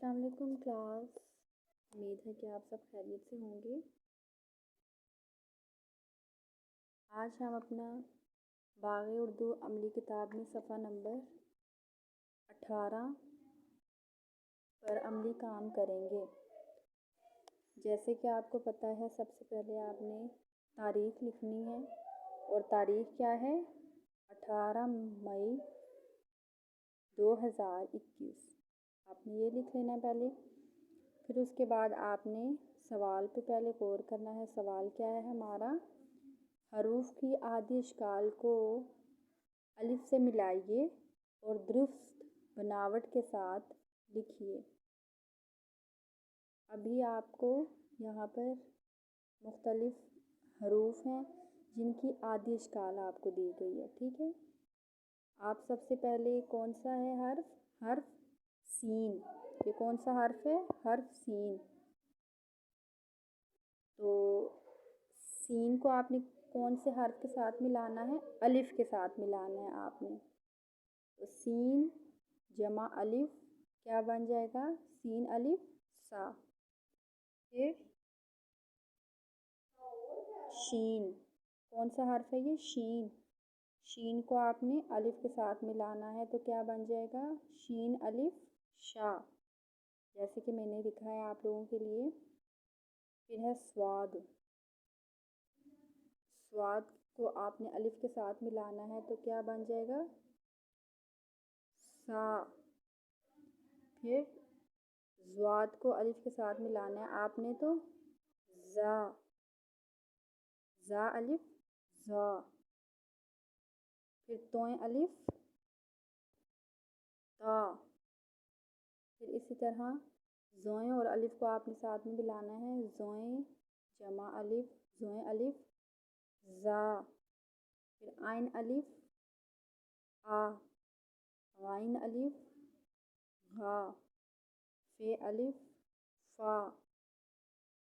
अस्सलाम वालेकुम क्लास। उम्मीद है कि आप सब खैरियत से होंगे। आज हम अपना बाग़ उर्दू अमली किताब में सफ़ा नंबर 18 पर अमली काम करेंगे। जैसे कि आपको पता है, सबसे पहले आपने तारीख़ लिखनी है और तारीख़ क्या है? 18 मई 2021। आपने ये लिख लेना पहले। फिर उसके बाद आपने सवाल पे पहले गौर करना है। सवाल क्या है हमारा? हरूफ की आदि इश्काल को अलिफ से मिलाइए और दुरुस्त बनावट के साथ लिखिए। अभी आपको यहाँ पर मुख्तलिफ हरूफ हैं जिनकी आदि इश्काल आपको दी गई है, ठीक है। आप सबसे पहले कौन सा है हर्फ? हर्फ सीन। ये कौन सा हर्फ है? हर्फ सीन। तो सीन को आपने कौन से हर्फ के साथ मिलाना है? अलिफ के साथ मिलाना है आपने। तो सीन जमा अलिफ क्या बन जाएगा? सीन अलिफ सा। फिर शीन, कौन सा हर्फ है ये? शीन। शीन को आपने अलिफ के साथ मिलाना है तो क्या बन जाएगा? शीन अलिफ शा, जैसे कि मैंने लिखा है आप लोगों के लिए। फिर है स्वाद। स्वाद को आपने अलिफ के साथ मिलाना है तो क्या बन जाएगा? सा। फिर ज़्वाद को अलिफ के साथ मिलाना है आपने तो ज़ा। ज़ा अलिफ ज़ा। फिर तोय अलिफ ता। फिर इसी तरह ज़ोएं और अलिफ को आपने साथ में मिलाना है। ज़ोएं जमा अलिफ ज़ोएं अलिफ ज़ा। फिर आइन अलिफ आ। गाइन अलिफ घा। फे अलिफ फा।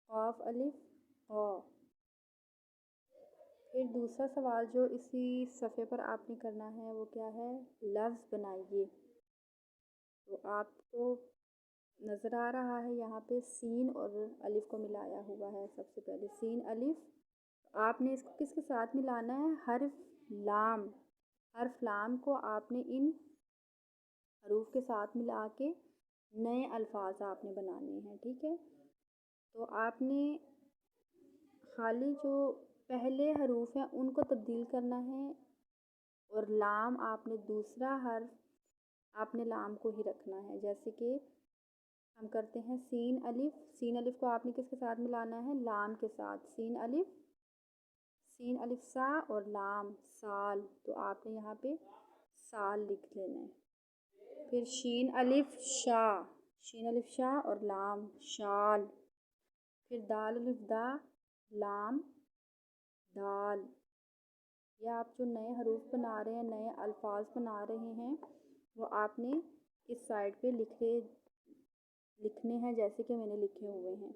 काफ अलिफ क़ा। फिर दूसरा सवाल जो इसी सफ़े पर आपने करना है वो क्या है? लफ्ज़ बनाइए। तो आपको नज़र आ रहा है यहाँ पे सीन और अलिफ को मिलाया हुआ है। सबसे पहले सीन अलिफ आपने इसको किसके साथ मिलाना है? हर्फ लाम। हर्फ लाम को आपने इन हरूफ के साथ मिला के नए अल्फाज आपने बनाने हैं, ठीक है। तो आपने खाली जो पहले हरूफ हैं उनको तब्दील करना है और लाम आपने दूसरा हर्फ आपने लाम को ही रखना है। जैसे कि हम करते हैं सीन अलिफ। सीन अलिफ को आपने किसके साथ मिलाना है? लाम के साथ। सीन अलिफ सा और लाम साल, तो आपने यहाँ पे साल लिख लेना है। फिर शीन अलिफ शा। शीन अलिफ शा और लाम शाल। फिर दाल अलिफ दा लाम दाल। या आप जो नए हरूफ बना रहे हैं, नए अल्फाज बना रहे हैं, वो आपने इस साइड पे लिखने हैं जैसे कि मैंने लिखे हुए हैं।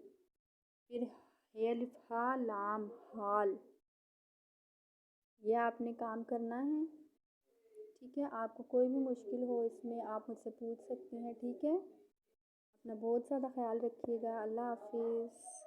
फिर हे अलिफ हा लाम हाल। यह आपने काम करना है, ठीक है। आपको कोई भी मुश्किल हो इसमें आप मुझसे पूछ सकते हैं, ठीक है। अपना बहुत ज़्यादा ख्याल रखिएगा। अल्लाह हाफिज़।